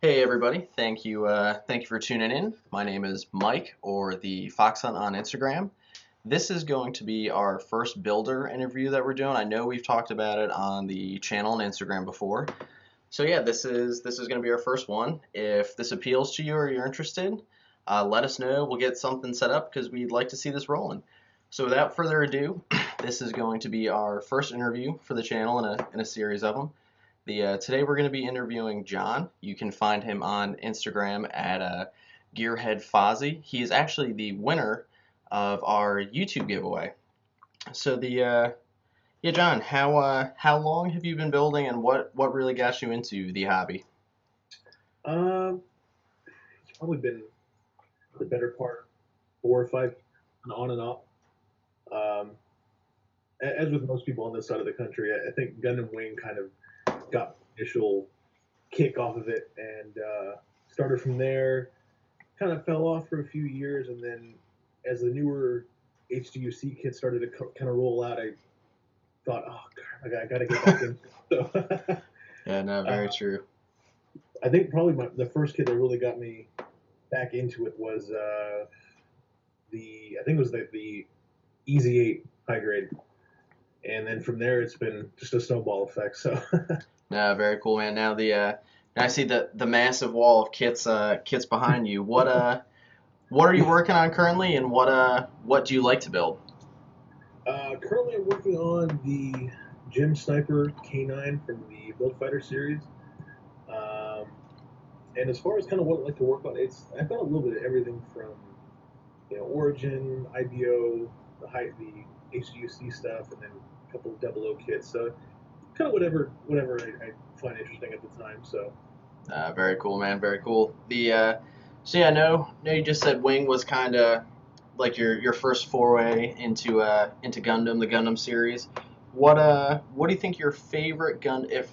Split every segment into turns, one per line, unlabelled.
Hey everybody, thank you for tuning in. My name is Mike, or the Fox Hunt on Instagram. This is going to be our first builder interview that we're doing. I know we've talked about it on the channel and Instagram before. So yeah, this is going to be our first one. If this appeals to you or you're interested, let us know. We'll get something set up because we'd like to see this rolling. So without further ado, this is going to be our first interview for the channel in a series of them. Today we're going to be interviewing John. You can find him on Instagram at gearheadfozzy. He is actually the winner of our YouTube giveaway. So yeah, John, how long have you been building, and what really got you into the hobby?
Um, it's probably been the better part 4 or 5 and on and off. Um, as with most people on this side of the country, I think Gundam Wing kind of got the initial kick off of it and started from there. Kind of fell off for a few years, and then as the newer HDUC kits started to kind of roll out, I thought, oh, God, I got to get back in. So
Yeah, no,
uh,
very true.
I think probably the first kit that really got me back into it was I think it was the Easy 8 high grade, and then from there it's been just a snowball effect. So
No, very cool, man. Now I see the massive wall of kits behind you. What are you working on currently, and what do you like to build?
currently I'm working on the Gym Sniper K9 from the Build Fighter series. Um, and as far as kind of what I like to work on, I've got a little bit of everything from Origin, IBO, the HUC stuff, and then a couple of double O kits. So kind of whatever I find interesting at the time. So
Very cool, man. Very cool. So yeah, no, you just said Wing was kind of like your first foray into Gundam, the Gundam series. What do you think your favorite if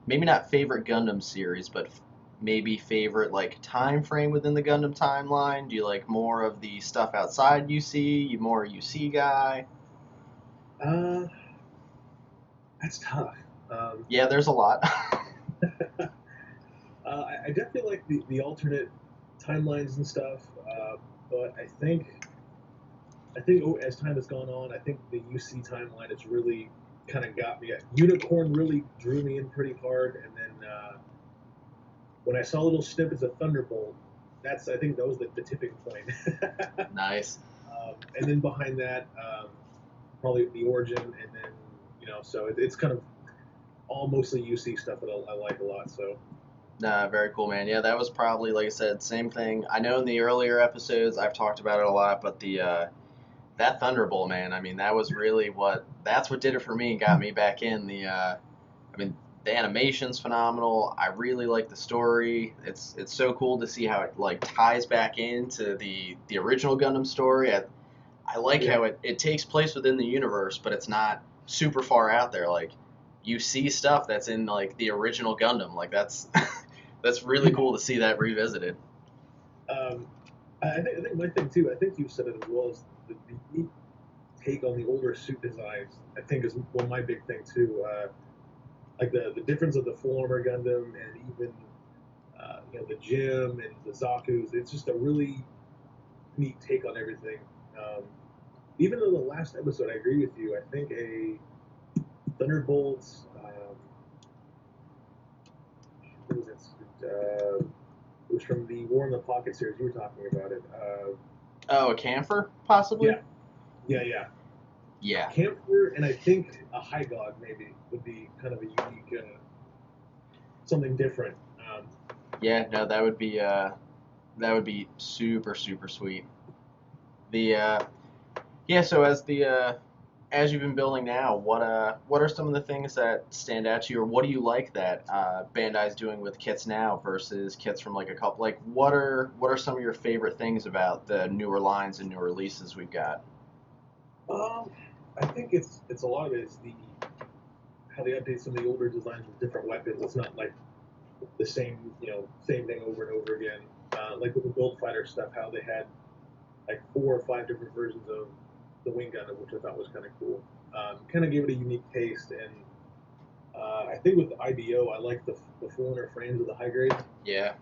maybe not favorite Gundam series, but maybe favorite like time frame within the Gundam timeline? Do you like more of the stuff outside UC? You more a UC guy?
uh, that's tough. Um,
Yeah, there's a lot.
I definitely like the alternate timelines and stuff, but I think as time has gone on, I think the UC timeline has really kind of got me. Unicorn really drew me in pretty hard, and then when I saw little snippets of Thunderbolt, I think that was the tipping point.
Nice.
And then behind that, probably the Origin, and then so it's kind of all mostly UC stuff that I like a lot. So
Nah, very cool, man. Yeah, that was probably, like I said, same thing. I know in the earlier episodes I've talked about it a lot, but the that Thunderbolt, man, I mean, that's what did it for me and got me back in. I mean, the animation's phenomenal. I really like the story. It's so cool to see how it like ties back into the original Gundam story. I like
yeah,
how it takes place within the universe, but it's not super far out there. Like you see stuff that's in like the original Gundam. Like that's that's really
yeah.
cool to see that revisited.
Um, I think my thing too. I think you said it as well as the unique take on the older suit designs. I think is one of my big thing too. Like the difference of the full armor Gundam and even the Gym and the Zaku's. It's just a really neat take on everything. Um, even though the last episode, I agree with you. I think a Thunderbolts. What was it? It was from the War in the Pocket series. You were talking about it.
Oh, a camphor possibly?
Yeah, yeah.
Yeah,
Camphor and I think a High God maybe would be kind of a unique something different.
yeah. No, that would be super sweet. The Yeah. So as you've been building now, what are some of the things that stand out to you, or what do you like that Bandai's doing with kits now versus kits from like a couple? Like, what are some of your favorite things about the newer lines and newer releases we've got?
Um, I think it's a lot of it is the how they update some of the older designs with different weapons. It's not like the same thing over and over again. Like with the Build Fighter stuff, how they had like 4 or 5 different versions of the Wing Gundam, which I thought was kind of cool. Kind of gave it a unique taste, and I think with the IBO, I like the full inner frames of the high grades.
Yeah.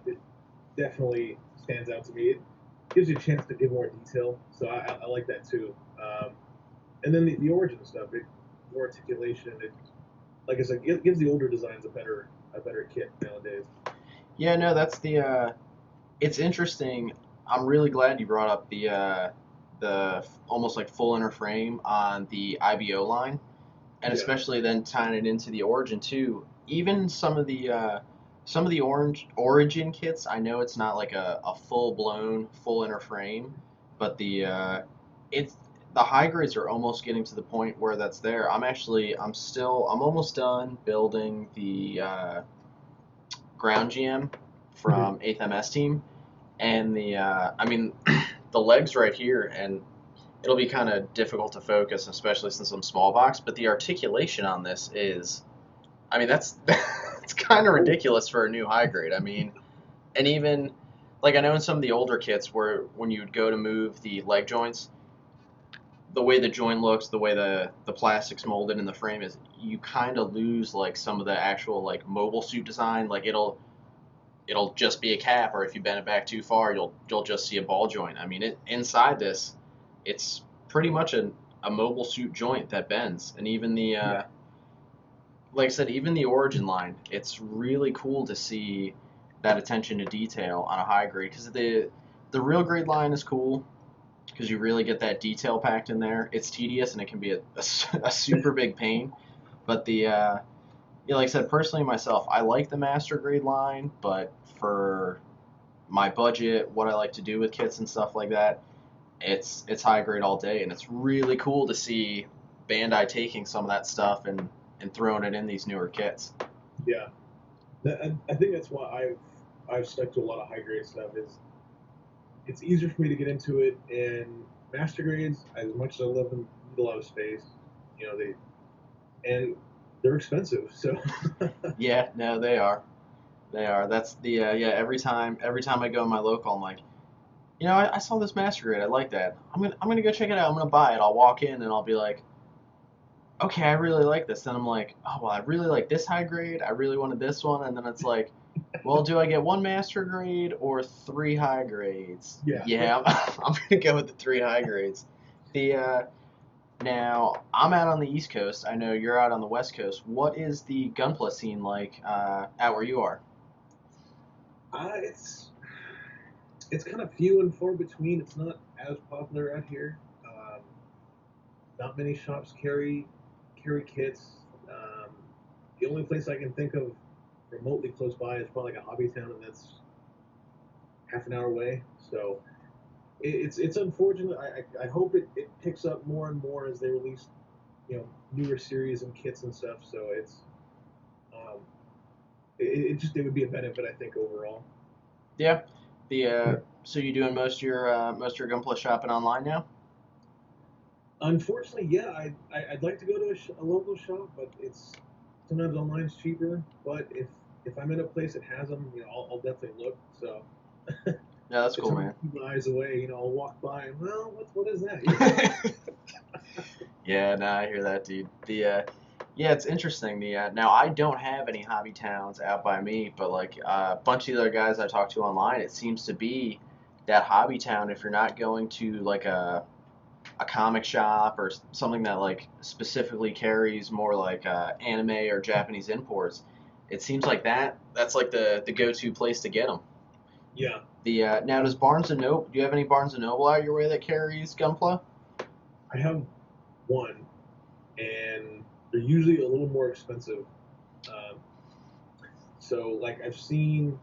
It definitely stands out to me. It gives you a chance to give more detail, so I like that too. And then the origin stuff, more articulation. It, like I said, gives the older designs a better kit nowadays.
Yeah, no, that's it's interesting. I'm really glad you brought up the almost like full inner frame on the IBO line, and
Yeah.
especially then tying it into the Origin too. Even some of the orange Origin kits, I know it's not like a full blown full inner frame, but it's the high grades are almost getting to the point where that's there. I'm almost done building the ground GM
Mhm.
from 8th MS team, and I mean the legs right here, and it'll be kind of difficult to focus, especially since I'm small box. But the articulation on this is, I mean, that's it's kind of ridiculous for a new high grade. I mean, and even like I know in some of the older kits where when you'd go to move the leg joints, the way the joint looks, the way the plastic's molded in the frame is, you kind of lose like some of the actual like mobile suit design. Like it'll just be a cap, or if you bend it back too far, you'll just see a ball joint. I mean, inside this, it's pretty much a mobile suit joint that bends, and even
Yeah.
like I said, even the Origin line, it's really cool to see that attention to detail on a high grade, because the real grade line is cool because you really get that detail packed in there. It's tedious and it can be a super big pain, but yeah, like I said, personally myself, I like the master grade line, but for my budget, what I like to do with kits and stuff like that, it's high grade all day, and it's really cool to see Bandai taking some of that stuff and throwing it in these newer kits.
Yeah. I think that's why I've stuck to a lot of high grade stuff. Is it's easier for me to get into it, and master grades, as much as I love them, need a lot of space. They and they're expensive. So
Yeah, no, they are. They are. That's yeah. Every time I go in my local, I'm like, I saw this master grade. I like that. I'm gonna go check it out. I'm gonna buy it. I'll walk in and I'll be like, okay, I really like this. Then I'm like, oh well, I really like this high grade. I really wanted this one, and then it's like, well, do I get one master grade or three high grades?
yeah.
Yeah, I'm gonna go with the three high grades. The Now I'm out on the East Coast. I know you're out on the West Coast. What is the Gunpla scene like out where you are?
It's kind of few and far between. It's not as popular out here. Not many shops carry kits. Um, the only place I can think of remotely close by is probably like a hobby town, and that's half an hour away. So it's unfortunate. I hope it picks up more and more as they release newer series and kits and stuff. So um, it would be a benefit, I think, overall.
Yeah. The So you doing most of your Gunpla shopping online now?
Unfortunately, yeah, I'd like to go to a local shop, but it's sometimes online's cheaper. But if I'm in a place that has them, I'll definitely look. So
Yeah, that's
it's
cool,
hard to
man.
keep my eyes away. I'll walk by and, well, what is that?
Yeah, no, I hear that, dude. Yeah, it's interesting. Now I don't have any hobby towns out by me, but like a bunch of the other guys I talk to online, it seems to be that hobby town. If you're not going to like a comic shop or something that like specifically carries more like anime or Japanese imports, it seems like that's like the go-to place to get them.
Yeah,
The Now, does Barnes and Noble? Do you have any Barnes and Noble out your way that carries Gunpla?
I have one, and they're usually a little more expensive. Um, so like I've seen,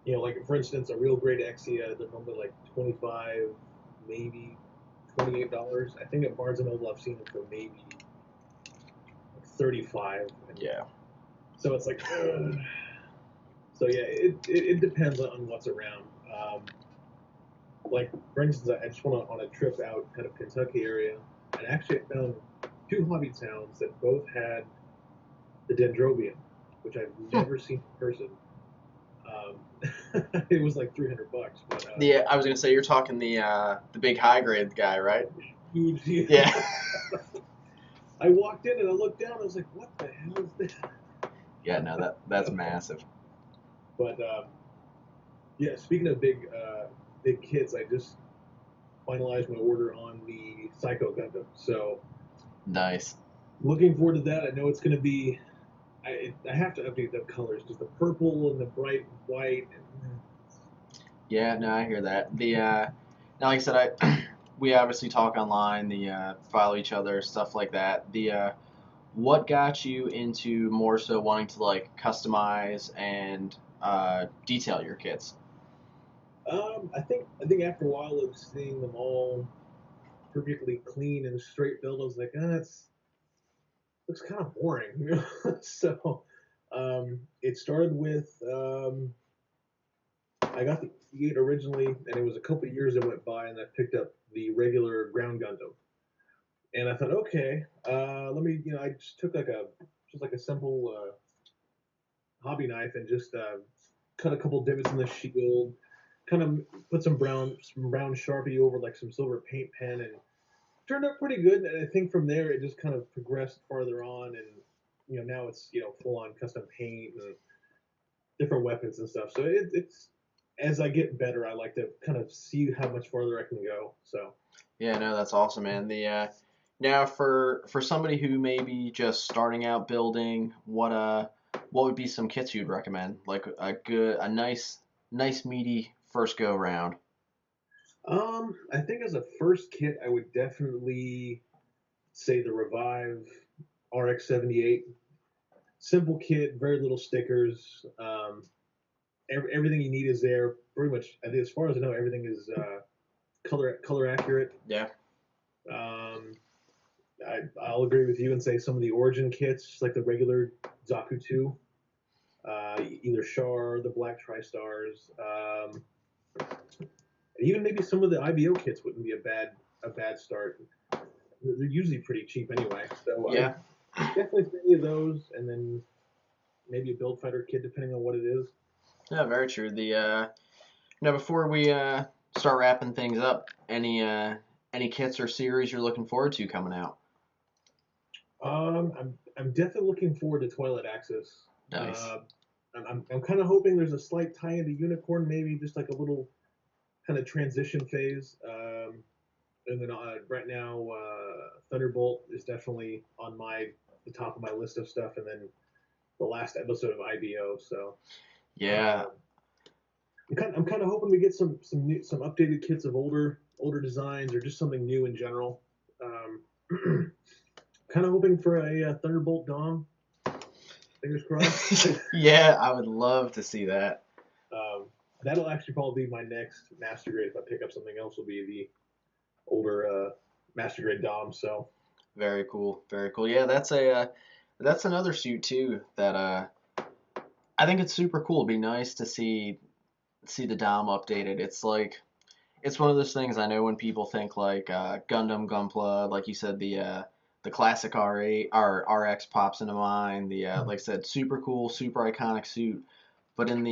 like for instance, a real great Exia, they're normally like 25, maybe $28. I think at Barnes and Noble I've seen them for maybe like 35, and
Yeah.
so it's like, so yeah, it depends on what's around. Like for instance, I just went on a trip out kind of Kentucky area, and actually I found two hobby towns that both had the dendrobium, which I've
Hmm.
never seen in person. It was like $300, but
I was gonna say you're talking the big high grade guy, right?
huge.
Yeah.
I walked in and I looked down. I was like, "What the hell is this?"
Yeah, no, that's massive.
But yeah, speaking of big kits, I just finalized my order on the Psycho Gundam. So
Nice.
looking forward to that. I know it's going to be. I have to update the colors because the purple and the bright white. And,
Yeah, no, I hear that. Now, like I said, we obviously talk online, follow each other, stuff like that. What got you into more so wanting to like customize and detail your kits?
I think after a while of seeing them all perfectly clean and straight build, I was like, that's looks kind of boring, you know. So it started with I got the E8 originally, and it was a couple of years that went by, and I picked up the regular ground Gundam, and I thought, okay, let me, I just took like a simple hobby knife and just cut a couple divots in the shield, kind of put some brown Sharpie over like some silver paint pen, and turned out pretty good. And I think from there it just kind of progressed farther on, and now it's full on custom paint and different weapons and stuff. So it's as I get better, I like to kind of see how much farther I can go. So
Yeah, no, that's awesome, man. Now for somebody who may be just starting out building, what would be some kits you'd recommend? Like a nice meaty first go round.
I think as a first kit, I would definitely say the Revive RX-78. Simple kit, very little stickers. Everything you need is there. Pretty much, as far as I know, everything is color accurate.
Yeah.
Um, I'll agree with you and say some of the Origin kits, like the regular Zaku 2, either Char, the Black Tri-Stars, even maybe some of the IBO kits wouldn't be a bad start. They're usually pretty cheap anyway, so I
Yeah.
definitely say any of those, and then maybe a Build Fighter kit depending on what it is.
Yeah, very true. Now before we start wrapping things up, any kits or series you're looking forward to coming out?
I'm definitely looking forward to Twilight Axis.
Nice.
Uh, I'm kind of hoping there's a slight tie into Unicorn, maybe just like a little kind of transition phase. And then right now, Thunderbolt is definitely on the top of my list of stuff, and then the last episode of IBO. So
Yeah.
uh, I'm kind of hoping we get some updated kits of older designs or just something new in general. Um, kind of hoping for a Thunderbolt Dom. Fingers crossed.
Yeah, I would love to see that.
um, that'll actually probably be my next master grade. If I pick up something else, will be the older master grade Dom. So
Very cool. Very cool. Yeah, that's another suit too that I think it's super cool. It'd be nice to see the Dom updated. It's one of those things. I know when people think like Gundam Gunpla, like you said, the classic R8 or RX pops into mind. Like I said, super cool, super iconic suit. But in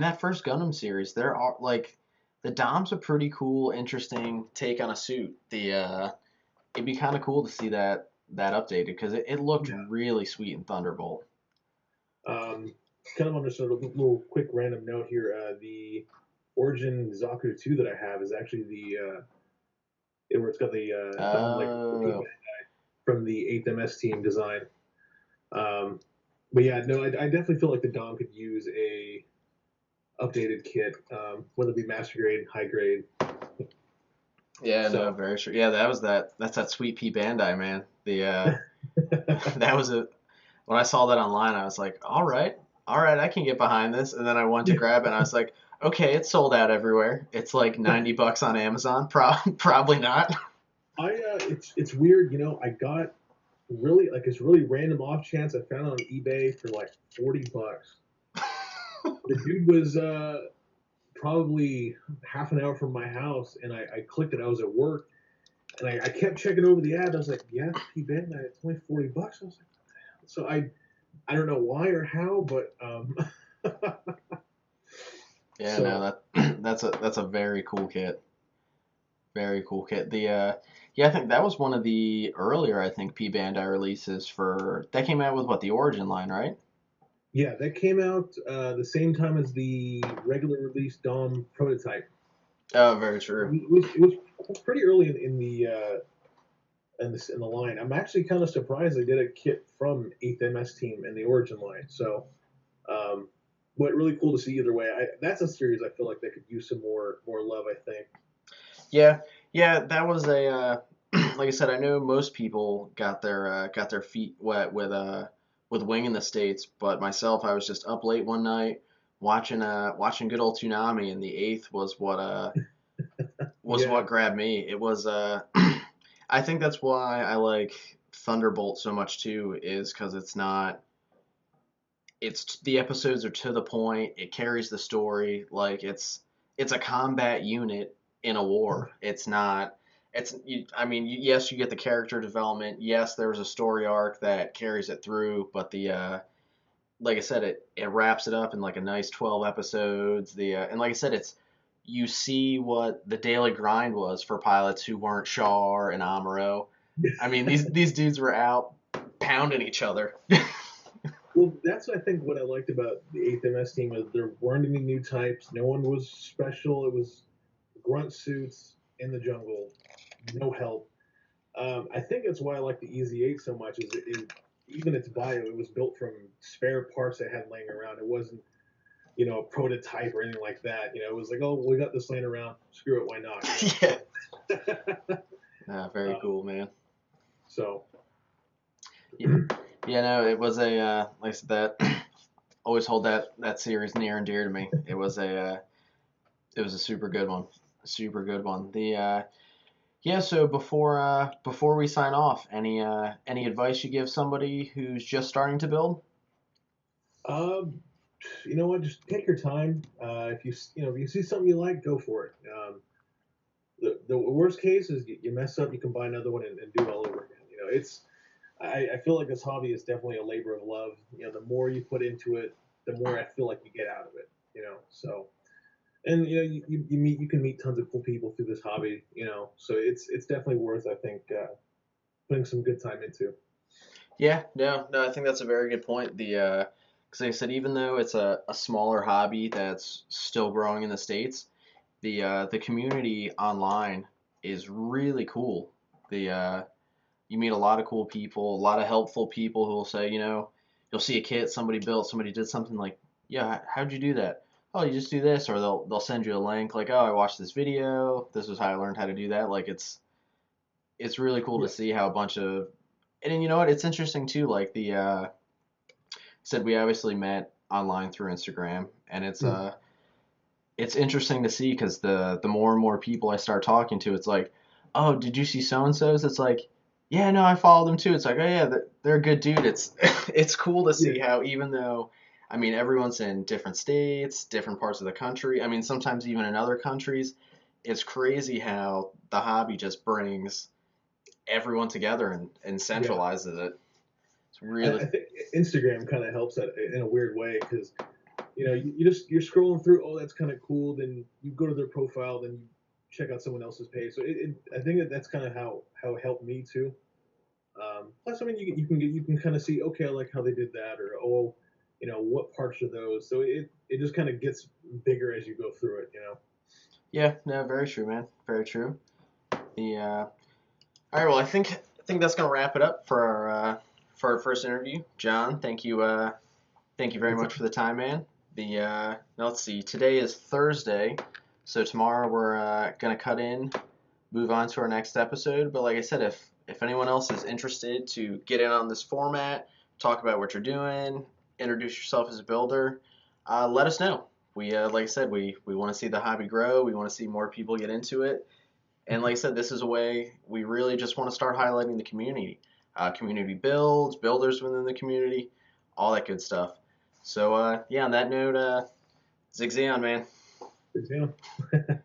that first Gundam series, there are like the Dom's a pretty cool, interesting take on a suit. It'd be kind of cool to see that updated because it looked
yeah.
really sweet in Thunderbolt.
Um, kind of on just a little quick random note here, the Origin Zaku 2 that I have is actually where it's got the Dom like
Oh,
from the 8th MS team design. Um, but yeah, no, I definitely feel like the Dom could use a updated kit, whether it be master grade, high grade.
yeah, no,
So
very sure. Yeah, that's that Sweet Pea Bandai, man. That was a when I saw that online, I was like, all right, I can get behind this. And then I went to grab it, and I was like, okay, it's sold out everywhere. It's like $90 on Amazon. Probably not.
it's weird, I got really like it's really random off chance I found it on eBay for like $40. The dude was probably half an hour from my house, and I clicked it. I was at work, and I kept checking over the ad. I was like, "Yeah, P Bandai, it's only $40." I was like, so I don't know why or how, but
Yeah, no,
so
that's a very cool kit. Very cool kit. Yeah, I think that was one of the earlier, I think, P Bandai releases for that came out with what the Origin line, right?
Yeah, that came out the same time as the regular release Dom prototype.
Oh, very true.
It was pretty early in the in the line. I'm actually kind of surprised they did a kit from 8th MS Team in the Origin line. So, um, but really cool to see either way. That's a series I feel like they could use some more love. I think.
Yeah, yeah, that was a like I said, I know most people got their feet wet with Wing in the States, but myself, I was just up late one night watching good old Toonami, and the eighth was
Yeah,
what grabbed me. It was I think that's why I like Thunderbolt so much too, is because it's the episodes are to the point. It carries the story like it's a combat unit in a war. It's not. I mean, yes, you get the character development. Yes, there was a story arc that carries it through, but the like I said, it wraps it up in like a nice 12 episodes. And like I said, it's you see what the daily grind was for pilots who weren't Shar and Amuro. I mean, these dudes were out pounding each other.
well, that's I think what I liked about the 8th MS Team is there weren't any new types. No one was special. It was grunt suits in the jungle, no help. I think that's why I like the EZ8 so much. Even its bio, it was built from spare parts they had laying around. It wasn't, a prototype or anything like that. It was like, oh, we got this laying around. Screw it, why not?
Yeah.
So,
Very
um,
cool, man.
so
Yeah, yeah, no, it was a like I said, that always hold that series near and dear to me. It was a super good one, super good one. The yeah, so before we sign off, any advice you give somebody who's just starting to build?
um, you know what? Just take your time. If you see something you like, go for it. The worst case is you mess up, you can buy another one and do it all over again. I feel like this hobby is definitely a labor of love. The more you put into it, the more I feel like you get out of it. So and you can meet tons of cool people through this hobby. So it's definitely worth I think putting some good time into.
Yeah, no, no, I think that's a very good point. Because like I said, even though it's a smaller hobby that's still growing in the States, the community online is really cool. You meet a lot of cool people, a lot of helpful people who will say, you'll see a kit somebody built, somebody did something like, yeah, how'd you do that? Oh, you just do this, or they'll send you a link like, oh, I watched this video. This is how I learned how to do that. Like it's really cool to
Yeah,
see how a bunch of and then you know what? It's interesting too. Like the said we obviously met online through Instagram, and
mm,
it's interesting to see because the more and more people I start talking to, it's like, oh, did you see so and so's? It's like, yeah, no, I follow them too. It's like, oh yeah, they're a good dude. It's it's cool to
yeah,
see how even though I mean everyone's in different states, different parts of the country. I mean sometimes even in other countries, it's crazy how the hobby just brings everyone together and
yeah.
centralizes it. It's
I,
really
I think Instagram kind of helps that in a weird way because you're scrolling through. Oh, that's kind of cool. Then you go to their profile. Then you check out someone else's page. So I think that's kind of how it helped me too. Plus, I mean, you can kind of see, okay, I like how they did that, or oh, what parts are those. So it just kind of gets bigger as you go through it.
yeah, no, very true, man, very true. The all right, well, I think that's gonna wrap it up for our first interview. John, thank you very
It's
much for the time, man. Now let's see, today is Thursday, so tomorrow we're gonna cut in, move on to our next episode. But like I said, if anyone else is interested to get in on this format, talk about what you're doing, introduce yourself as a builder, let us know. Like I said, we want to see the hobby grow. We want to see more people get into it. And like I said, this is a way we really just want to start highlighting the community, community builds, builders within the community, all that good stuff. So yeah, on that note, Zig Zion, man.
you know.